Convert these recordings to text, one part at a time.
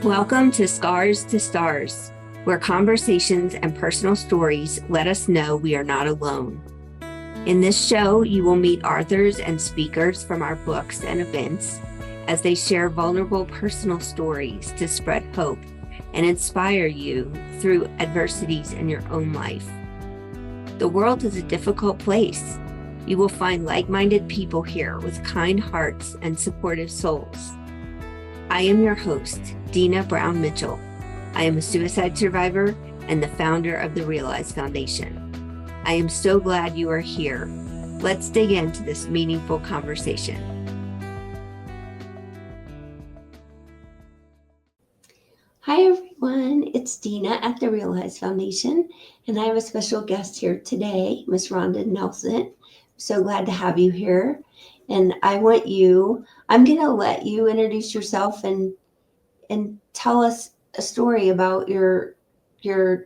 Welcome to Scars to Stars, where conversations and personal stories let us know we are not alone. In this show, you will meet authors and speakers from our books and events as they share vulnerable personal stories to spread hope and inspire you through adversities in your own life. The world is a difficult place. You will find like-minded people here with kind hearts and supportive souls. I am your host, Dina Brown Mitchell. I am a suicide survivor and the founder of the Realize Foundation. I am so glad you are here. Let's dig into this meaningful conversation. Hi everyone, it's Dina at the Realize Foundation, and I have a special guest here today, Miss Rhonda Nelson. So glad to have you here. And I'm going to let you introduce yourself and tell us a story about your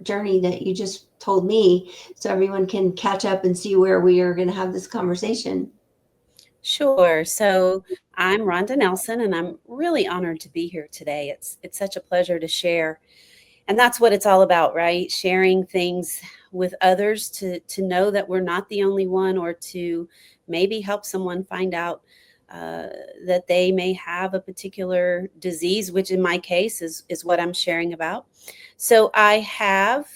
journey that you just told me, so everyone can catch up and see where we are going to have this conversation. Sure. So I'm Rhonda Nelson, and I'm really honored to be here today. It's such a pleasure to share. And that's what it's all about, right? Sharing things with others to know that we're not the only one, or to maybe help someone find out that they may have a particular disease, which in my case is what I'm sharing about. So I have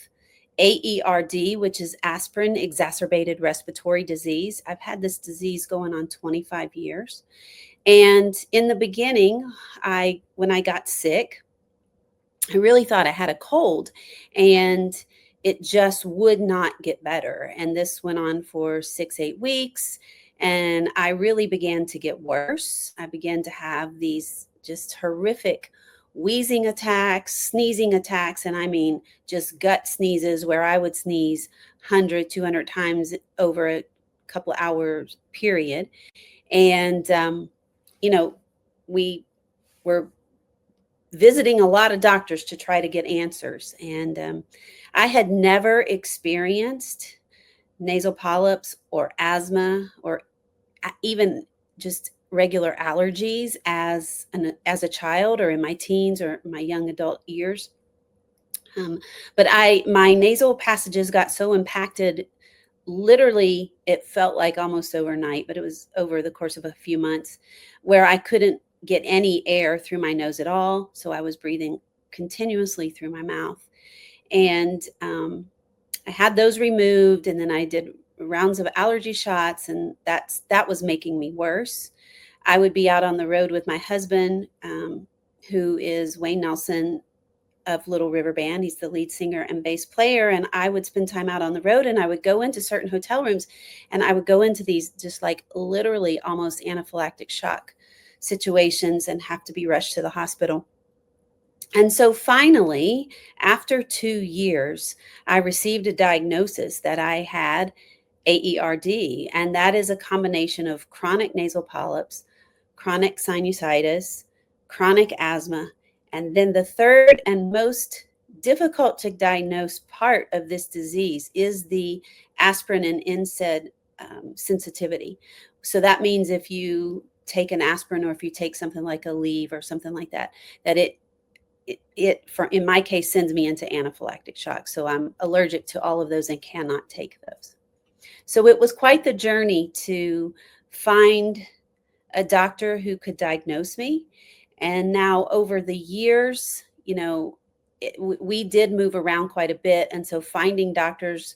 AERD, which is aspirin exacerbated respiratory disease. I've had this disease going on 25 years. And in the beginning, when I got sick, I really thought I had a cold, and it just would not get better. And this went on for 6-8 weeks. And I really began to get worse. I began to have these just horrific wheezing attacks, sneezing attacks, and I mean just gut sneezes where I would sneeze 100, 200 times over a couple of hours period. And, we were visiting a lot of doctors to try to get answers. And I had never experienced nasal polyps or asthma or even just regular allergies as a child, or in my teens or my young adult years. But my nasal passages got so impacted, literally it felt like almost overnight, but it was over the course of a few months, where I couldn't get any air through my nose at all. So I was breathing continuously through my mouth. And I had those removed, and then I did rounds of allergy shots, and that was making me worse. I would be out on the road with my husband, who is Wayne Nelson of Little River Band. He's the lead singer and bass player. And I would spend time out on the road, and I would go into certain hotel rooms, and I would go into these just like literally almost anaphylactic shock situations and have to be rushed to the hospital. And so finally, after 2 years, I received a diagnosis that I had AERD, and that is a combination of chronic nasal polyps, chronic sinusitis, chronic asthma, and then the third and most difficult to diagnose part of this disease is the aspirin and NSAID sensitivity. So that means if you take an aspirin, or if you take something like Aleve or something like that, that it in my case sends me into anaphylactic shock. So I'm allergic to all of those and cannot take those. So it was quite the journey to find a doctor who could diagnose me. And now over the years, we did move around quite a bit. And so finding doctors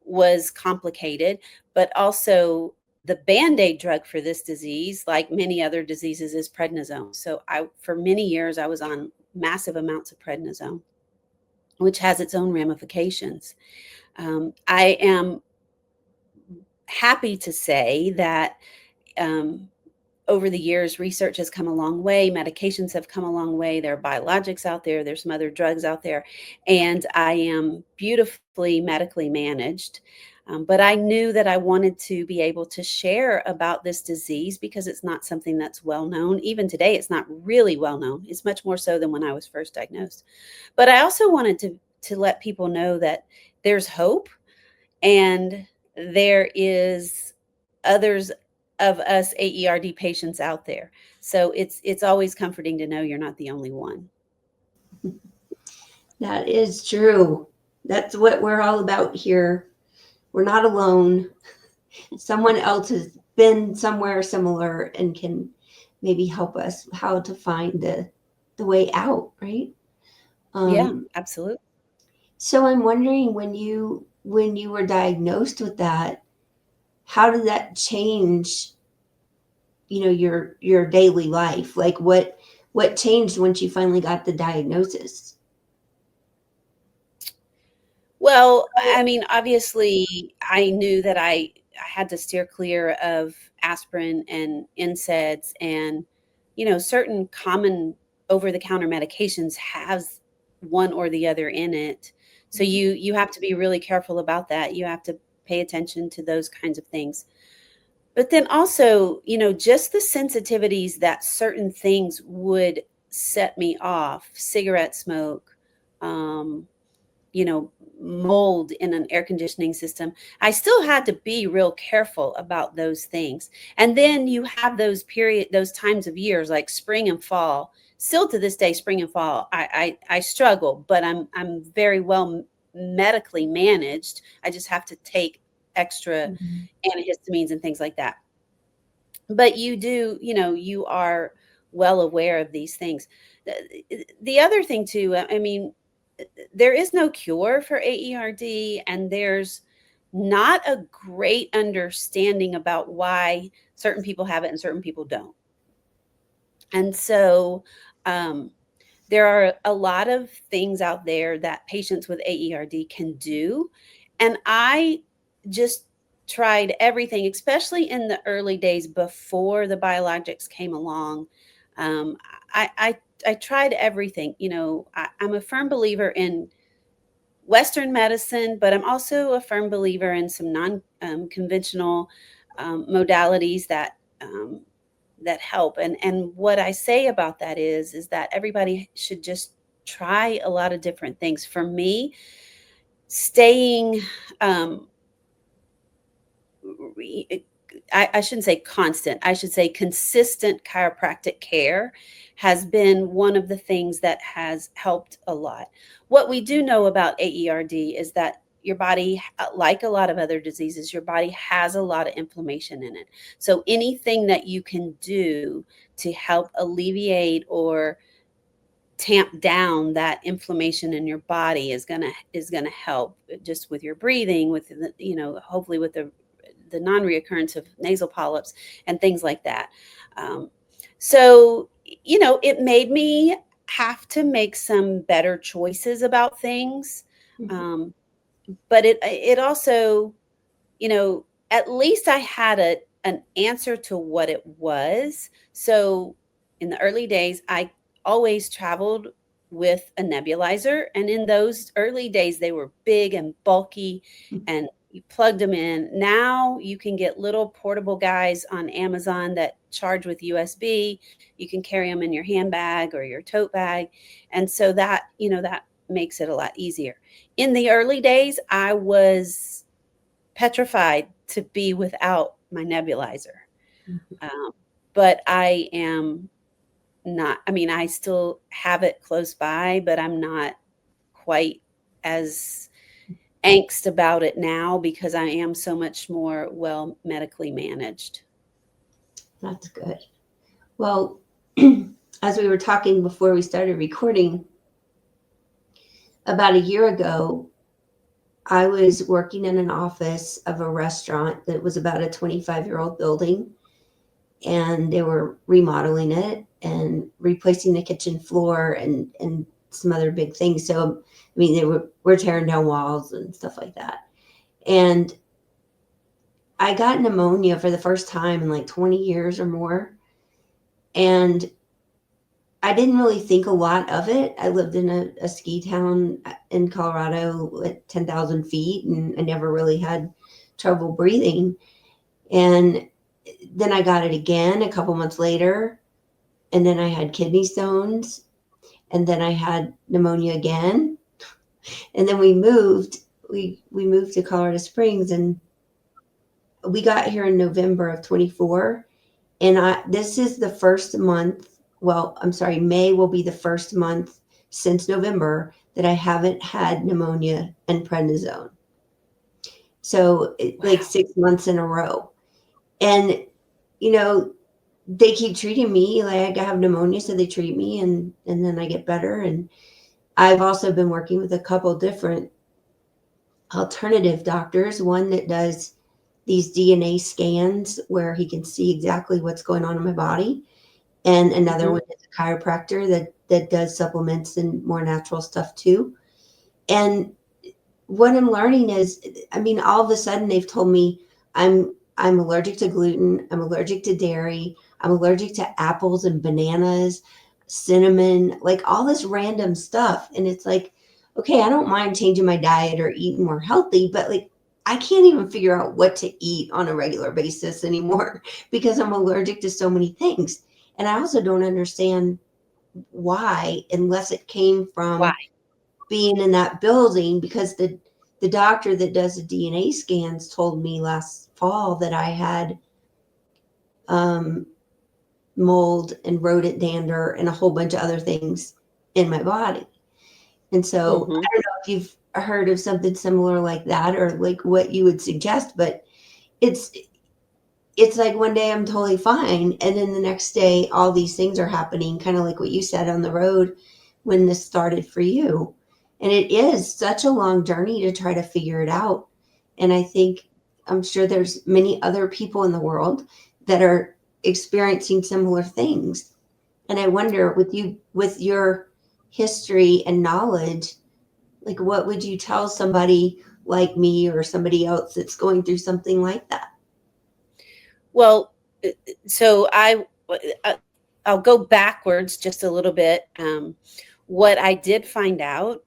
was complicated, but also the Band-Aid drug for this disease, like many other diseases, is prednisone. So for many years, I was on massive amounts of prednisone, which has its own ramifications. I am happy to say that over the years, research has come a long way. Medications have come a long way. There are biologics out there. There's some other drugs out there. And I am beautifully medically managed. But I knew that I wanted to be able to share about this disease because it's not something that's well known. Even today, it's not really well known. It's much more so than when I was first diagnosed. But I also wanted to let people know that there's hope, and there is others of us AERD patients out there. So it's always comforting to know you're not the only one. That is true. That's what we're all about here. We're not alone. Someone else has been somewhere similar and can maybe help us how to find the way out, right? Yeah, Um, absolutely. so I'm wondering when you were diagnosed with that, how did that change, your daily life? Like what changed once you finally got the diagnosis? Well, I mean, obviously, I knew that I had to steer clear of aspirin and NSAIDs, and certain common over-the-counter medications has one or the other in it. So you have to be really careful about that. You have to pay attention to those kinds of things. But then also, just the sensitivities that certain things would set me off, cigarette smoke, um, you know, mold in an air conditioning system. I still had to be real careful about those things. And then you have those times of years like spring and fall. Still to this day, spring and fall, I struggle, but I'm very well medically managed. I just have to take extra Mhm. antihistamines and things like that. But you are well aware of these things. The other thing too, I mean, there is no cure for AERD, and there's not a great understanding about why certain people have it and certain people don't. And so, um, there are a lot of things out there that patients with AERD can do. And I just tried everything, especially in the early days before the biologics came along. Um, I tried everything. I'm a firm believer in Western medicine, but I'm also a firm believer in some non conventional modalities that help. And what I say about that is that everybody should just try a lot of different things. For me, staying um, I shouldn't say constant, I should say consistent chiropractic care has been one of the things that has helped a lot. What we do know about AERD is that your body, like a lot of other diseases, your body has a lot of inflammation in it. So anything that you can do to help alleviate or tamp down that inflammation in your body is gonna help just with your breathing, with hopefully with the non-reoccurrence of nasal polyps and things like that. Um, so it made me have to make some better choices about things, Mhm. um, but it also, at least I had an answer to what it was. So in the early days, I always traveled with a nebulizer. And in those early days, they were big and bulky and you plugged them in. Now you can get little portable guys on Amazon that charge with USB. You can carry them in your handbag or your tote bag. And so that makes it a lot easier. In the early days, I was petrified to be without my nebulizer. Mhm. Um, but I am not, I mean, I still have it close by, but I'm not quite as angst about it now because I am so much more well medically managed. That's good. Well, as we were talking before we started recording, about a year ago, I was working in an office of a restaurant that was about a 25-year-old building, and they were remodeling it and replacing the kitchen floor and some other big things. So, I mean, were tearing down walls and stuff like that. And I got pneumonia for the first time in like 20 years or more. And I didn't really think a lot of it. I lived in a ski town in Colorado at 10,000 feet, and I never really had trouble breathing. And then I got it again a couple months later, and then I had kidney stones, and then I had pneumonia again. And then we moved to Colorado Springs, and we got here in November of 24. And this is the first month. Well, I'm sorry, May will be the first month since November that I haven't had pneumonia and prednisone. So like 6 months in a row. And, you know, they keep treating me like I have pneumonia, so they treat me and then I get better. And I've also been working with a couple different alternative doctors, one that does these DNA scans where he can see exactly what's going on in my body, and another one is a chiropractor that does supplements and more natural stuff too. And what I'm learning is, I mean, all of a sudden they've told me I'm allergic to gluten, I'm allergic to dairy, I'm allergic to apples and bananas, cinnamon, like all this random stuff. And it's like, okay, I don't mind changing my diet or eating more healthy, but like I can't even figure out what to eat on a regular basis anymore because I'm allergic to so many things. And I also don't understand why, unless it came Why? from being in that building, because the doctor that does the DNA scans told me last fall that I had um, mold and rodent dander and a whole bunch of other things in my body. And so I don't know if you've heard of something similar like that or like what you would suggest, but it's it's like one day I'm totally fine, and then the next day all these things are happening, kind of like what you said on the road when this started for you. And it is such a long journey to try to figure it out. And I think I'm sure there's many other people in the world that are experiencing similar things. And I wonder, with you, with your history and knowledge, like what would you tell somebody like me or somebody else that's going through something like that? Well, so I'll go backwards just a little bit. What I did find out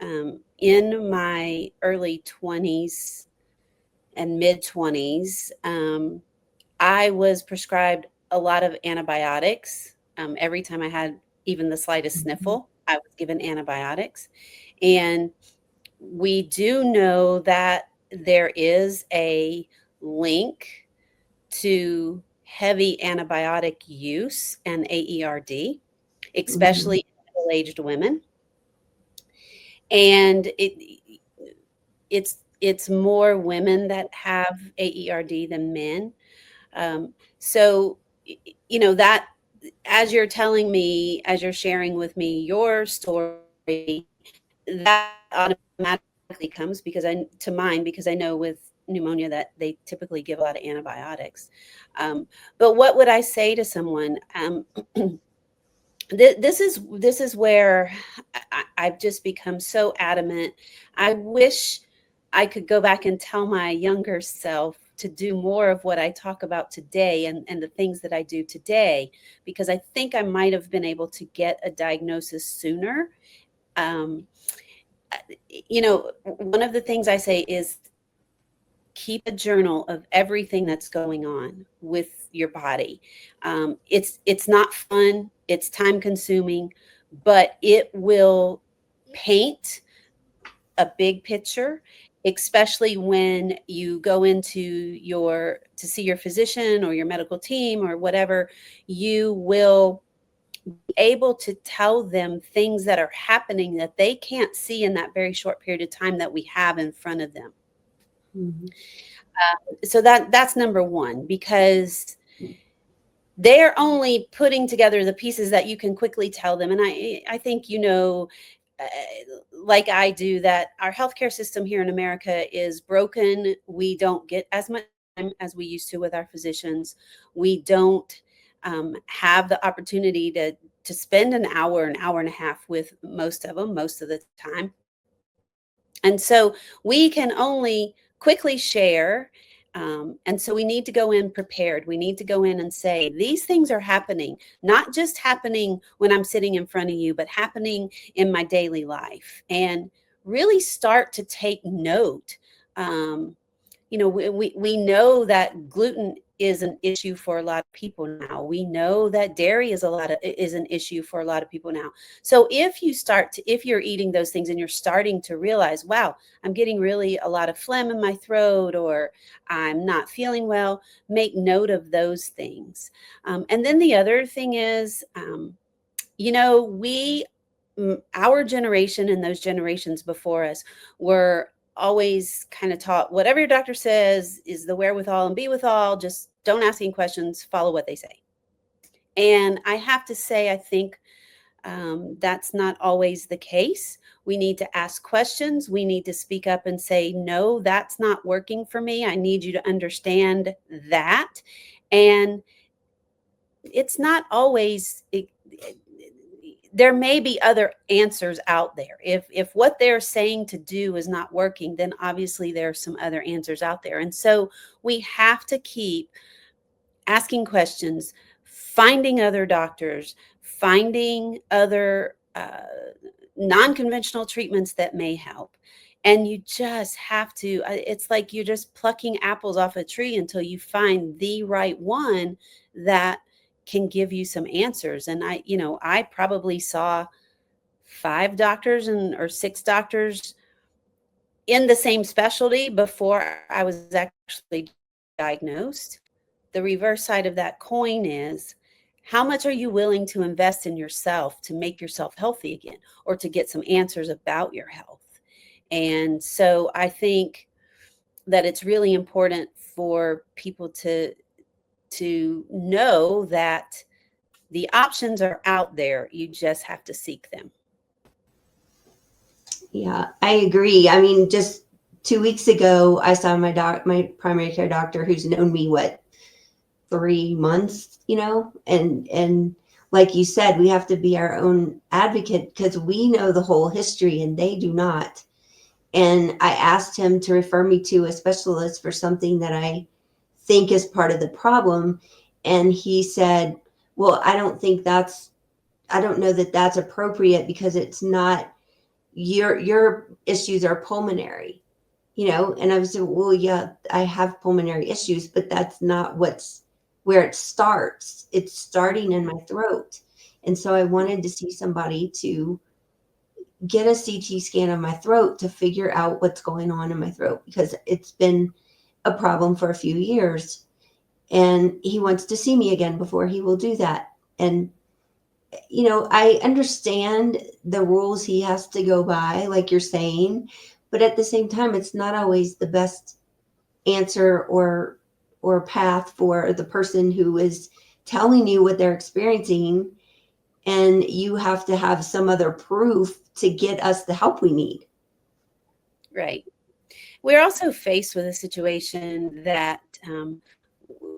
in my early 20s and mid 20s, I was prescribed a lot of antibiotics. Every time I had even the slightest sniffle, I was given antibiotics. And we do know that there is a link to heavy antibiotic use and AERD, Mhm. especially in middle-aged women. And it's more women that have AERD than men. So, that as you're telling me, as you're sharing with me your story, that automatically comes to mind because I know with pneumonia that they typically give a lot of antibiotics. But what would I say to someone? This is where I've just become so adamant. I wish I could go back and tell my younger self to do more of what I talk about today and the things that I do today, because I think I might have been able to get a diagnosis sooner. Um, one of the things I say is keep a journal of everything that's going on with your body. It's not fun, it's time consuming, but it will paint a big picture, especially when you go to see your physician or your medical team or whatever. You will be able to tell them things that are happening that they can't see in that very short period of time that we have in front of them. Mhm. So that's number one, because they're only putting together the pieces that you can quickly tell them. And I think, uh, like I do, that our healthcare system here in America is broken. We don't get as much time as we used to with our physicians. We don't have the opportunity to spend an hour and a half with most of them most of the time. And so we can only quickly share. And so we need to go in prepared. We need to go in and say, these things are happening, not just happening when I'm sitting in front of you, but happening in my daily life. And really start to take note. Um, we know that gluten is an issue for a lot of people now. We know that dairy is an issue for a lot of people now. So if you're eating those things and you're starting to realize, wow, I'm getting really a lot of phlegm in my throat, or I'm not feeling well, make note of those things. And then the other thing is, we our generation and those generations before us were always kind of taught whatever your doctor says is the wherewithal and be withal. Just don't ask any questions, follow what they say. And I have to say, I think that's not always the case. We need to ask questions. We need to speak up and say, no, that's not working for me. I need you to understand that. And it's not always, there may be other answers out there. If what they're saying to do is not working, then obviously there are some other answers out there. And so we have to keep asking questions, finding other doctors, finding other non-conventional treatments that may help. And you just have to, it's like you're just plucking apples off a tree until you find the right one that can give you some answers. And I probably saw 5 doctors or 6 doctors in the same specialty before I was actually diagnosed. The reverse side of that coin is, how much are you willing to invest in yourself to make yourself healthy again, or to get some answers about your health? And so I think that it's really important for people to know that the options are out there. You just have to seek them. Yeah, I agree. I mean, just 2 weeks ago, I saw my primary care doctor, who's known me, 3 months, and like you said, we have to be our own advocate because we know the whole history and they do not. And I asked him to refer me to a specialist for something that I think is part of the problem. And he said, well, I don't know that that's appropriate because it's not, your issues are pulmonary, and I was like, well, yeah, I have pulmonary issues, but that's not where it starts. It's starting in my throat. And so I wanted to see somebody to get a CT scan of my throat to figure out what's going on in my throat, because it's been a problem for a few years. And he wants to see me again before he will do that. And, I understand the rules he has to go by, like you're saying, but at the same time, it's not always the best answer or path for the person who is telling you what they're experiencing. And you have to have some other proof to get us the help we need. Right. We're also faced with a situation that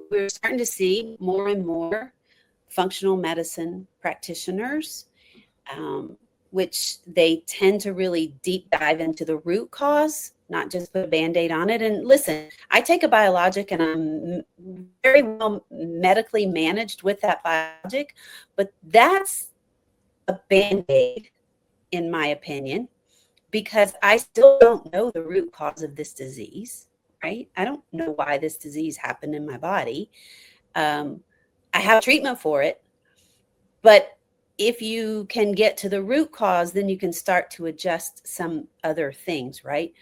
we're starting to see more and more functional medicine practitioners, which they tend to really deep dive into the root cause, not just put a Band-Aid on it. And listen, I take a biologic and I'm very well medically managed with that biologic, but that's a Band-Aid, in my opinion, because I still don't know the root cause of this disease, right? I don't know why this disease happened in my body. I have treatment for it, but if you can get to the root cause, then you can start to adjust some other things, right?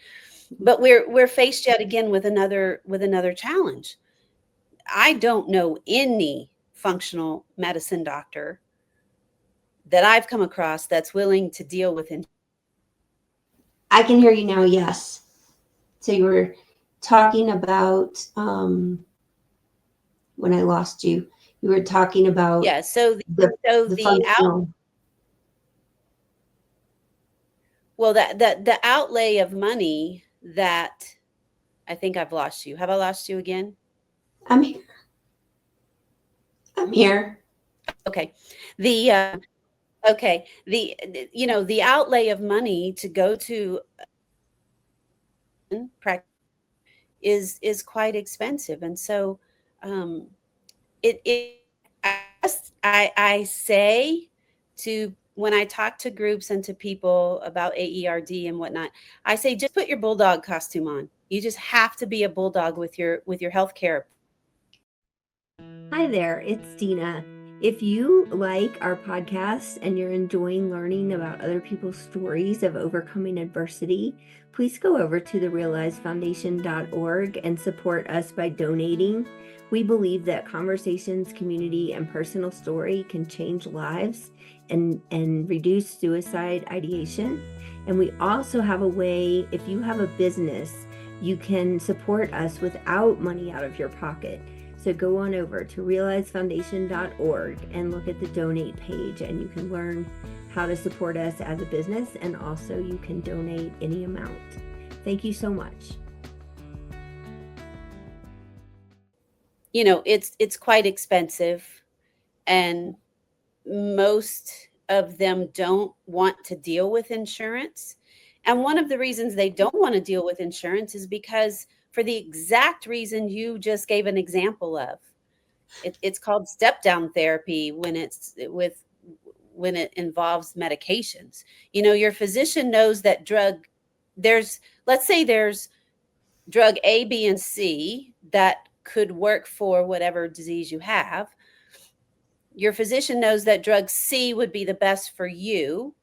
But we're faced yet again with another challenge. I don't know any functional medicine doctor that I've come across that's willing to deal with it. I can hear you now. Yes. So you were talking about when I lost you. You were talking about the outlay of money that I think I've lost you. Have I lost you again? I'm here. Okay. The outlay of money to go to practice is quite expensive. And so I say to, when I talk to groups and to people about AERD and whatnot, I say, just put your bulldog costume on. You just have to be a bulldog with your healthcare. Hi there, it's Dina. If you like our podcast and you're enjoying learning about other people's stories of overcoming adversity, please go over to therealizefoundation.org and support us by donating. We believe that conversations, community, and personal story can change lives, and reduce suicide ideation. And we also have a way, if you have a business, you can support us without money out of your pocket. So go on over to realizefoundation.org and look at the donate page, and you can learn how to support us as a business, and also you can donate any amount. Thank you so much. You know, it's quite expensive, and most of them don't want to deal with insurance. And one of the reasons they don't want to deal with insurance is because, for the exact reason you just gave an example of, it's called step down therapy when it involves medications. You know, your physician knows that let's say there's drug A, B, and C that could work for whatever disease you have. Your physician knows that drug C would be the best for you,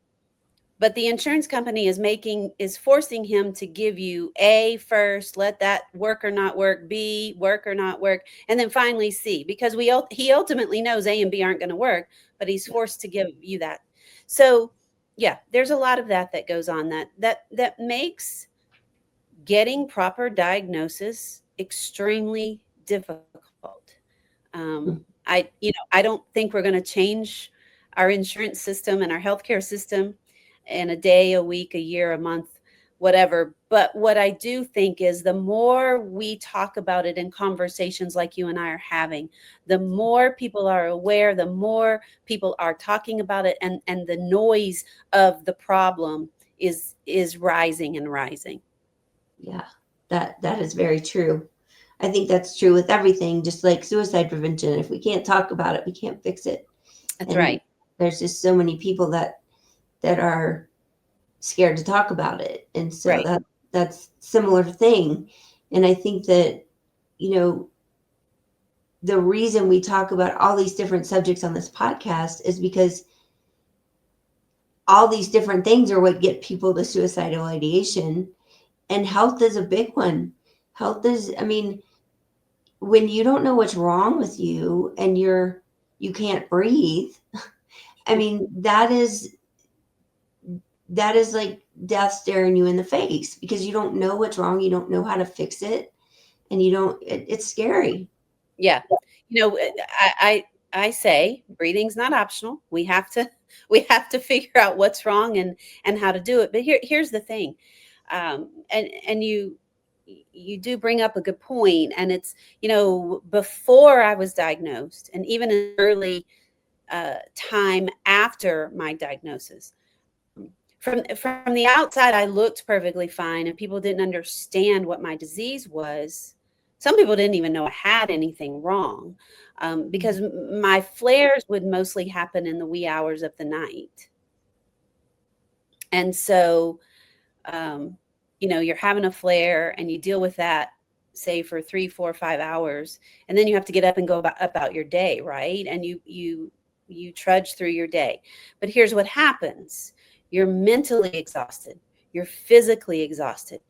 but the insurance company is forcing him to give you A first, let that work or not work, B work or not work, and then finally C, because he ultimately knows A and B aren't going to work, but he's forced to give you that. So yeah, there's a lot of that goes on that makes getting proper diagnosis extremely difficult. I don't think we're going to change our insurance system and our healthcare system in a day, a week, a year, a month, whatever. But what I do think is, the more we talk about it in conversations like you and I are having, the more people are aware, the more people are talking about it, and the noise of the problem is rising and rising. Yeah, that is very true. I think that's true with everything, just like suicide prevention. If we can't talk about it, we can't fix it. That's And right. there's just so many people that are scared to talk about it. And so Right. that's similar thing. And I think that, you know, the reason we talk about all these different subjects on this podcast is because all these different things are what get people to suicidal ideation. And health is a big one. Health is, I mean, when you don't know what's wrong with you and you can't breathe, I mean, that is like death staring you in the face, because you don't know what's wrong, you don't know how to fix it, and it's scary. Yeah. You know, I say breathing's not optional. We have to figure out what's wrong and how to do it. But here's the thing. And you do bring up a good point, and it's, you know, before I was diagnosed, and even in early time after my diagnosis, from the outside, I looked perfectly fine, and people didn't understand what my disease was. Some people didn't even know I had anything wrong, because my flares would mostly happen in the wee hours of the night. And so, you know, you're having a flare and you deal with that, say, for 3, 4, 5 hours, and then you have to get up and go about your day, right? And you trudge through your day. But here's what happens. You're mentally exhausted. You're physically exhausted.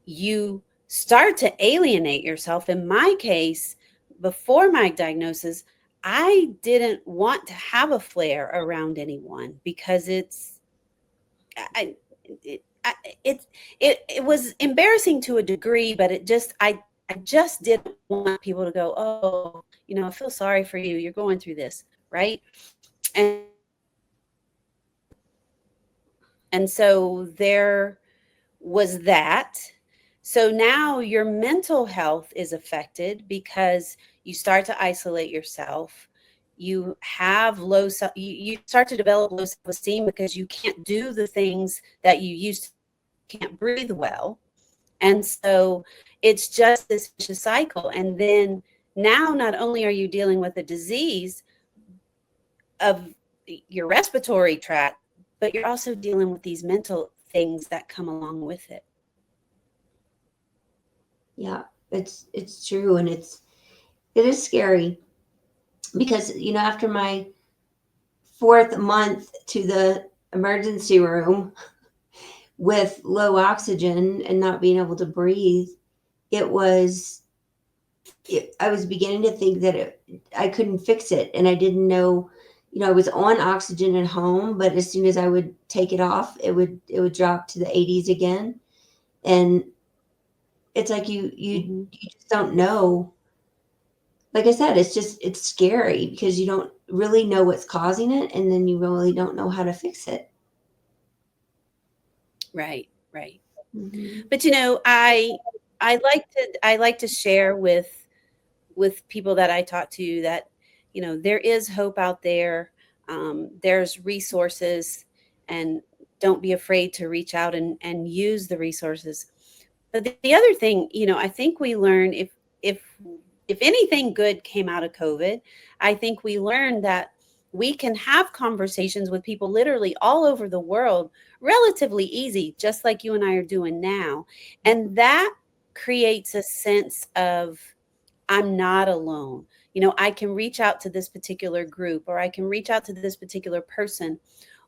You start to alienate yourself. In my case, before my diagnosis, I didn't want to have a flare around anyone, because it was embarrassing to a degree, but I just didn't want people to go, oh, you know, I feel sorry for you. You're going through this, right? And so there was that. So now your mental health is affected because you start to isolate yourself. You have you start to develop low self-esteem because you can't do the things that you used to. Can't breathe well. And so it's just this vicious cycle. And then now, not only are you dealing with a disease of your respiratory tract, but you're also dealing with these mental things that come along with it. Yeah, it's true. And it is scary, because, you know, after my 4th month to the emergency room with low oxygen and not being able to breathe, I was beginning to think that I couldn't fix it. And I didn't know, I was on oxygen at home, but as soon as I would take it off, it would drop to the 80s again. And it's like you just don't know. Like I said, it's scary because you don't really know what's causing it, and then you really don't know how to fix it. Right, right. Mm-hmm. But I like to share with people that I talk to that there is hope out there. There's resources, and don't be afraid to reach out and use the resources. But the other thing, I think we learn if if anything good came out of COVID, I think we learned that we can have conversations with people literally all over the world relatively easy, just like you and I are doing now. And that creates a sense of I'm not alone. I can reach out to this particular group, or I can reach out to this particular person,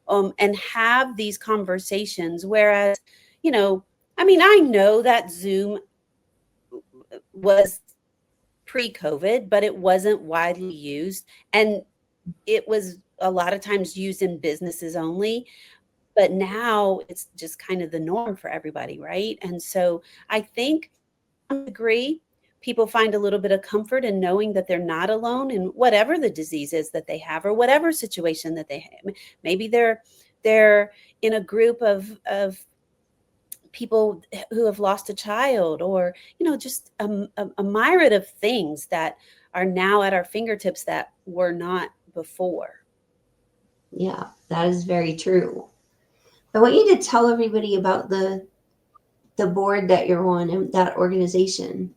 and have these conversations. Whereas, I know that Zoom was pre-COVID, but it wasn't widely used. And it was a lot of times used in businesses only. But now it's just kind of the norm for everybody, right? And so I think to some degree, people find a little bit of comfort in knowing that they're not alone in whatever the disease is that they have, or whatever situation that they have. Maybe they're in a group of people who have lost a child, or just a myriad of things that are now at our fingertips that were not before. Yeah, that is very true. I want you to tell everybody about the board that you're on and that organization.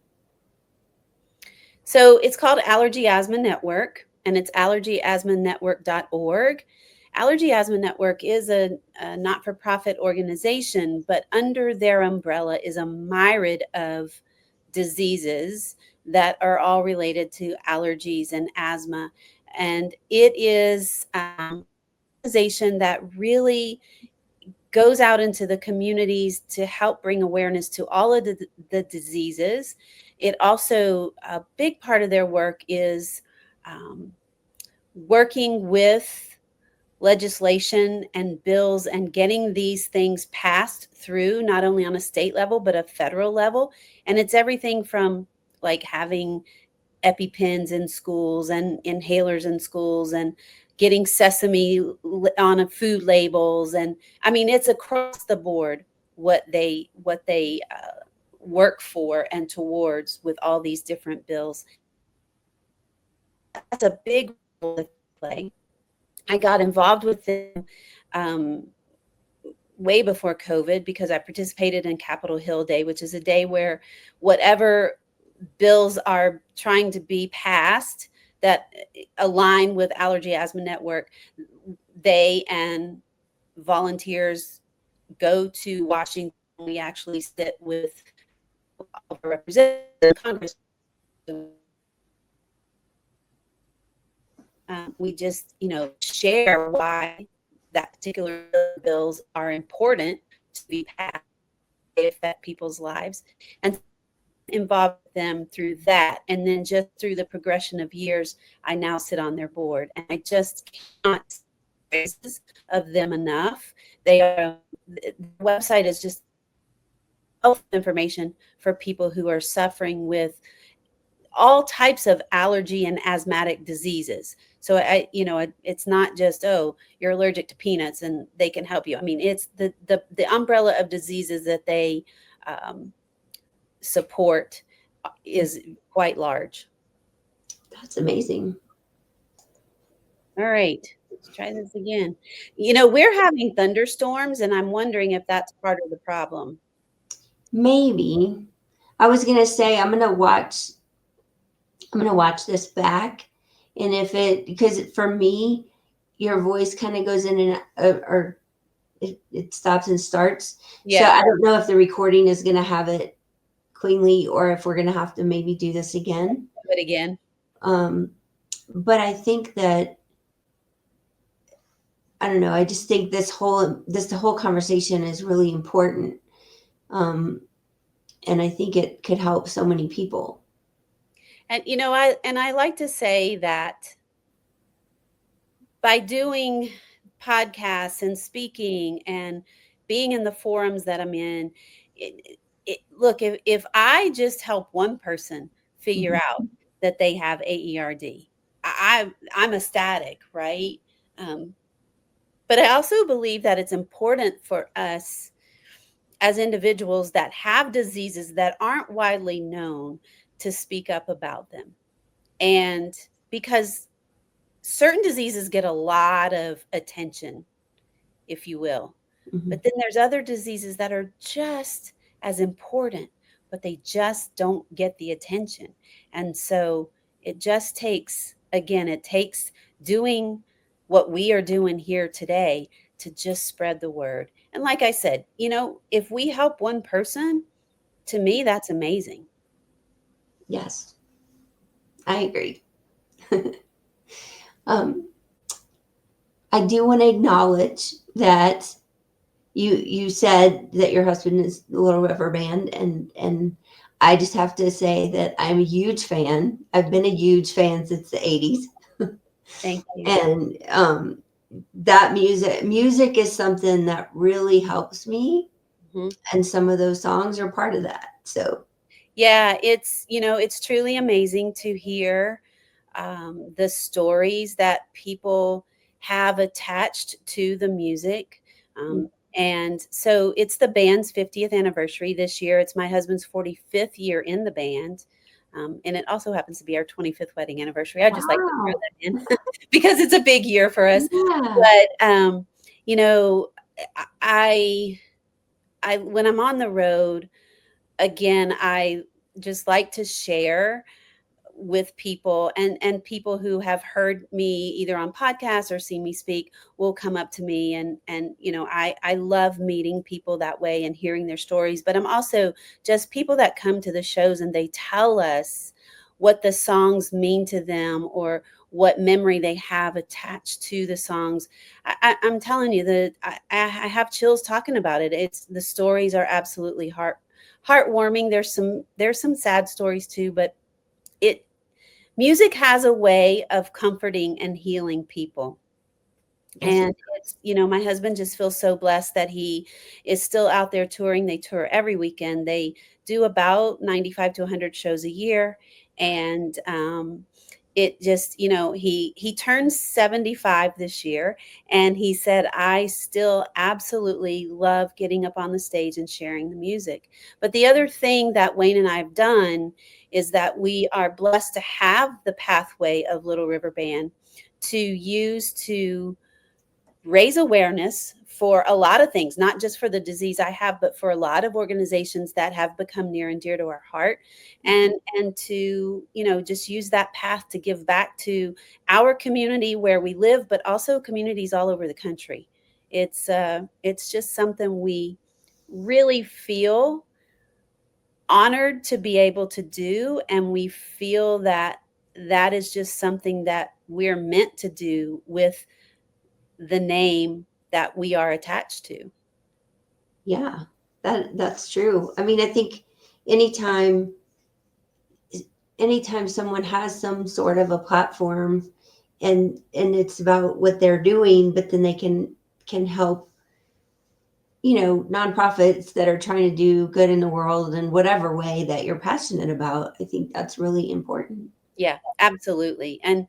So it's called Allergy Asthma Network, and it's allergyasthmanetwork.org. Allergy Asthma Network is a not-for-profit organization, but under their umbrella is a myriad of diseases that are all related to allergies and asthma. And it is an organization that really goes out into the communities to help bring awareness to all of the diseases. It also, a big part of their work is um, working with legislation and bills and getting these things passed through, not only on a state level, but a federal level. And it's everything from like having EpiPens in schools and inhalers in schools, and getting sesame on food labels. And it's across the board what they work for and towards with all these different bills. That's a big role to play. I got involved with them um, way before COVID because I participated in Capitol Hill Day, which is a day where whatever bills are trying to be passed that align with Allergy Asthma Network, they and volunteers go to Washington. We actually sit with all the representatives in Congress. We just, share why that particular bills are important to be passed. They affect people's lives, and involved them through that. And then just through the progression of years, I now sit on their board, and I just cannot praise of them enough. The website is just health information for people who are suffering with all types of allergy and asthmatic diseases. So it's not just, oh, you're allergic to peanuts and they can help you. It's the umbrella of diseases that they support is quite large. That's amazing. All right, let's try this again. We're having thunderstorms, and I'm wondering if that's part of the problem. Maybe. I was gonna say I'm gonna watch this back, and because for me, your voice kind of goes in and or it stops and starts. Yeah. So I don't know if the recording is gonna have it cleanly, or if we're gonna have to maybe do this again. Do it again. But I think that I don't know. I just think the whole conversation is really important, and I think it could help so many people. And I like to say that by doing podcasts and speaking and being in the forums that I'm in, look, if I just help one person figure out that they have AERD, I'm ecstatic, right? Um, but I also believe that it's important for us as individuals that have diseases that aren't widely known to speak up about them. And because certain diseases get a lot of attention, if you will. Mhm. But then there's other diseases that are just as important, but they just don't get the attention. And so it just takes, again, it takes doing what we are doing here today to just spread the word. And like I said, if we help one person, to me, that's amazing. Yes, I agree. um, I do want to acknowledge that you said that your husband is the Little River Band, and I just have to say that I'm a huge fan. I've been a huge fan since the 80s. Thank you. And that music is something that really helps me, Mhm. and some of those songs are part of that. So Yeah, it's truly amazing to hear the stories that people have attached to the music. And so it's the band's 50th anniversary this year. It's my husband's 45th year in the band. And it also happens to be our 25th wedding anniversary. I just like to throw wow. that in because it's a big year for us. Yeah. But you know, I when I'm on the road, again, I just like to share with people, and people who have heard me either on podcasts or seen me speak will come up to me, and I love meeting people that way and hearing their stories. But I'm also just people that come to the shows and they tell us what the songs mean to them, or what memory they have attached to the songs. I'm telling you that I have chills talking about it. It's the stories are absolutely heartwarming. There's some sad stories too, but it music has a way of comforting and healing people. Yes. And my husband just feels so blessed that he is still out there touring. They tour every weekend. They do about 95 to 100 shows a year. And it just, he turns 75 this year. And he said, I still absolutely love getting up on the stage and sharing the music. But the other thing that Wayne and I have done is that we are blessed to have the pathway of Little River Band to use to raise awareness for a lot of things, not just for the disease I have, but for a lot of organizations that have become near and dear to our heart, and to, just use that path to give back to our community where we live, but also communities all over the country. It's just something we really feel honored to be able to do, and we feel that that is just something that we're meant to do with the name that we are attached to. Yeah, that's true. I mean, I think anytime anytime someone has some sort of a platform, and it's about what they're doing, but then they can help, nonprofits that are trying to do good in the world in whatever way that you're passionate about. I think that's really important. Yeah, absolutely. And,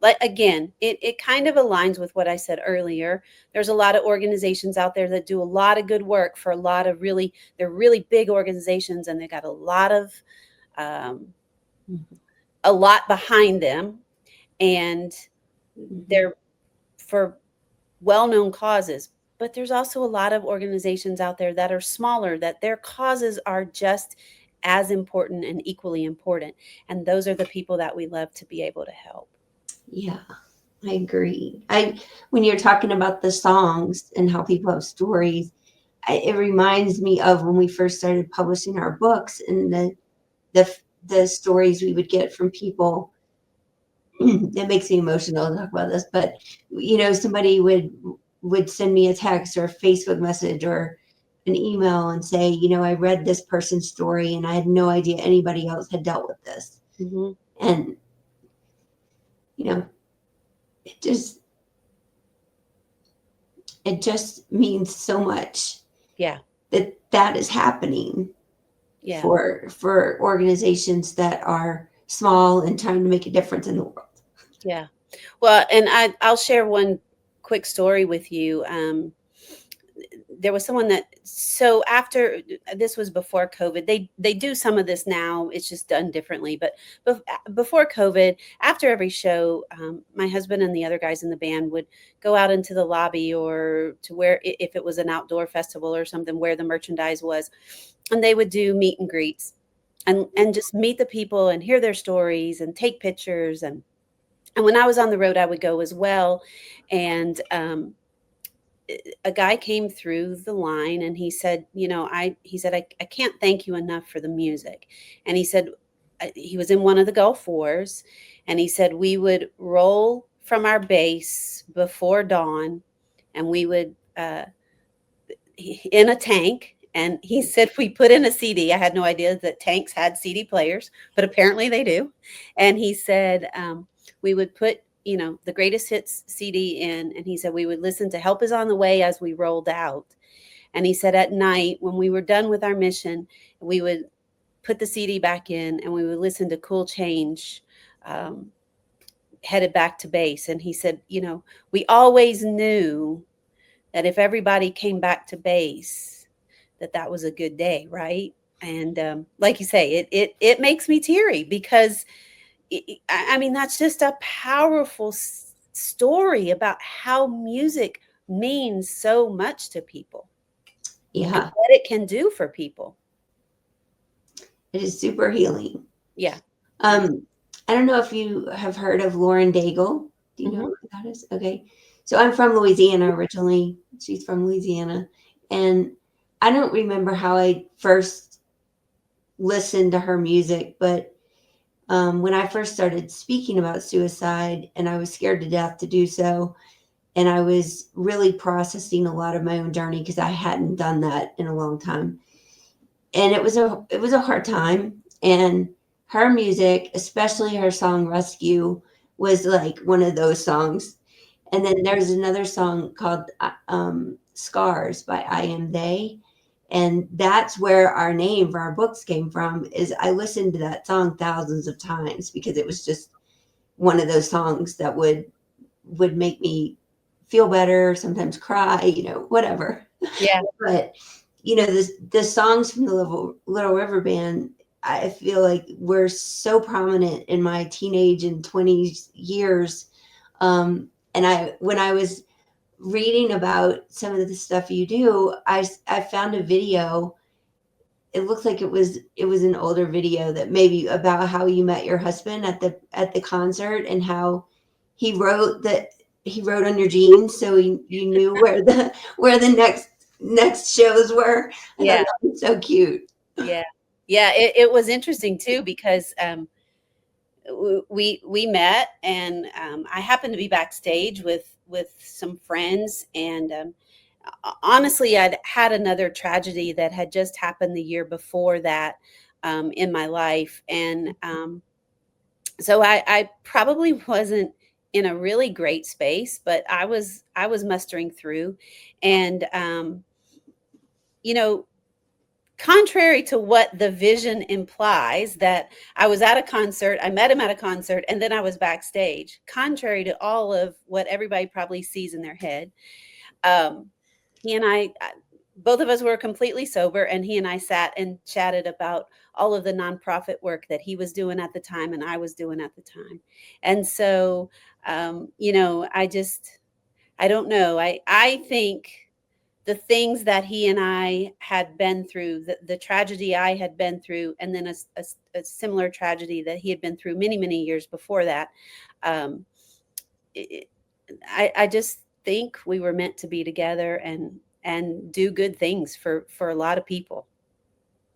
like again, it kind of aligns with what I said earlier. There's a lot of organizations out there that do a lot of good work for a lot of they're really big organizations, and they got um, Mhm. a lot behind them, and Mhm. they're for well-known causes. But there's also a lot of organizations out there that are smaller, that their causes are just as important and equally important. And those are the people that we love to be able to help. Yeah, I agree. When you're talking about the songs and how people have stories, it reminds me of when we first started publishing our books, and the stories we would get from people. It makes me emotional to talk about this, but somebody would send me a text or a Facebook message or an email and say, I read this person's story and I had no idea anybody else had dealt with this. Mhm. And, it just, it just means so much Yeah. that is happening Yeah. for organizations that are small and trying to make a difference in the world. Yeah. Well, and I'll share one quick story with you. There was someone that, so after, this was before COVID, they do some of this now, it's just done differently, but before COVID, after every show, my husband and the other guys in the band would go out into the lobby, or to where, if it was an outdoor festival or something, where the merchandise was, and they would do meet and greets, and just meet the people and hear their stories and take pictures. And when I was on the road, I would go as well. And a guy came through the line, and he said, I can't thank you enough for the music. And he said, he was in one of the Gulf Wars, and he said, we would roll from our base before dawn, and we would, in a tank. And he said, we put in a CD. I had no idea that tanks had CD players, but apparently they do. And he said, we would put, the greatest hits CD in. And he said, we would listen to Help Is on the Way as we rolled out. And he said, at night, when we were done with our mission, we would put the CD back in, and we would listen to Cool Change, headed back to base. And he said, we always knew that if everybody came back to base, that was a good day, right? And like you say, it makes me teary, because I mean, that's just a powerful story about how music means so much to people. Yeah. And what it can do for people. It is super healing. Yeah. I don't know if you have heard of Lauren Daigle. Do you know who that is? Okay. So I'm from Louisiana originally. She's from Louisiana. And I don't remember how I first listened to her music, but when I first started speaking about suicide, and I was scared to death to do so, and I was really processing a lot of my own journey, because I hadn't done that in a long time. And it was a hard time. And her music, especially her song Rescue, was like one of those songs. And then there's another song called Scars by I Am They. And that's where our name for our books came from. Is I listened to that song thousands of times, because it was just one of those songs that would make me feel better, sometimes cry, whatever. Yeah. But the songs from the Little River Band, I feel like were so prominent in my teenage and 20s years. And when I was reading about some of the stuff you do, I found a video. It looked like it was an older video, that maybe about how you met your husband at the concert, and how he wrote on your jeans, so you knew where the next shows were. I thought that was so cute. Yeah. It was interesting too, because we met, and I happened to be backstage with some friends, and honestly, I'd had another tragedy that had just happened the year before that, in my life. And so I probably wasn't in a really great space, but I was mustering through. And contrary to what the vision implies, that I was at a concert, I met him at a concert, and then I was backstage, contrary to all of what everybody probably sees in their head. He and I, both of us were completely sober, and he and I sat and chatted about all of the nonprofit work that he was doing at the time and I was doing at the time. And so, I don't know. I think the things that he and I had been through, the tragedy I had been through, and then a similar tragedy that he had been through many, many years before that. I just think we were meant to be together and do good things for a lot of people.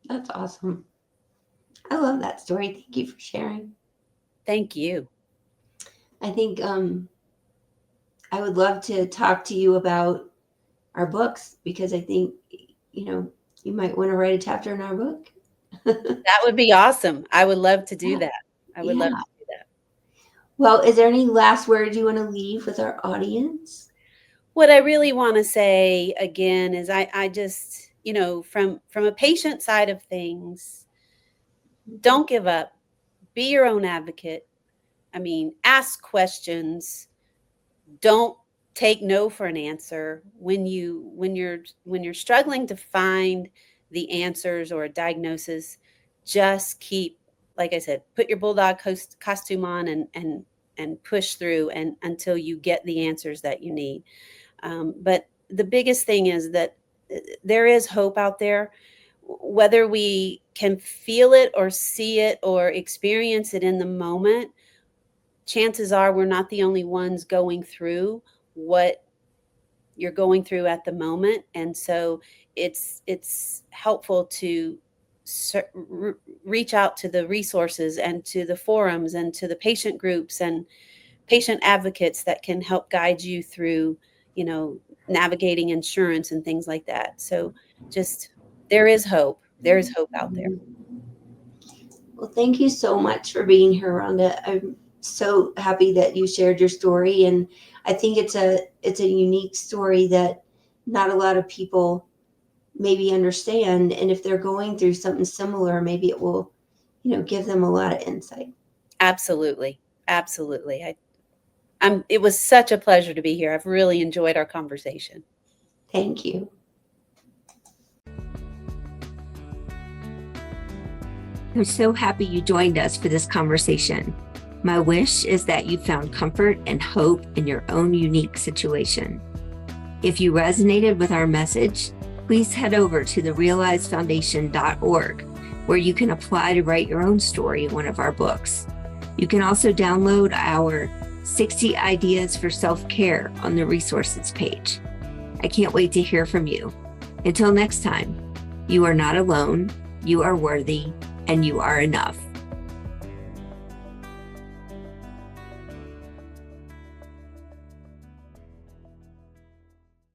That's awesome. I love that story. Thank you for sharing. Thank you. I think I would love to talk to you about our books, because I think, you might want to write a chapter in our book. That would be awesome. I would love to do that. I would love to do that. Well, is there any last words you want to leave with our audience? What I really want to say again is I just, from a patient side of things, don't give up. Be your own advocate. I mean, ask questions. Don't take no for an answer. When you're struggling to find the answers or a diagnosis, just keep, like I said, put your bulldog costume on and push through and until you get the answers that you need. But the biggest thing is that there is hope out there. Whether we can feel it or see it or experience it in the moment, chances are we're not the only ones going through what you're going through at the moment. And so it's helpful to reach out to the resources and to the forums and to the patient groups and patient advocates that can help guide you through, navigating insurance and things like that. So just, there is hope. There is hope out there. Well, thank you so much for being here, Rhonda. I'm so happy that you shared your story, and I think it's a unique story that not a lot of people maybe understand, and if they're going through something similar, maybe it will, give them a lot of insight. Absolutely. It was such a pleasure to be here. I've really enjoyed our conversation. Thank you. I'm so happy you joined us for this conversation. My wish is that you found comfort and hope in your own unique situation. If you resonated with our message, please head over to therealizefoundation.org, where you can apply to write your own story in one of our books. You can also download our 60 Ideas for Self-Care on the resources page. I can't wait to hear from you. Until next time, you are not alone, you are worthy, and you are enough.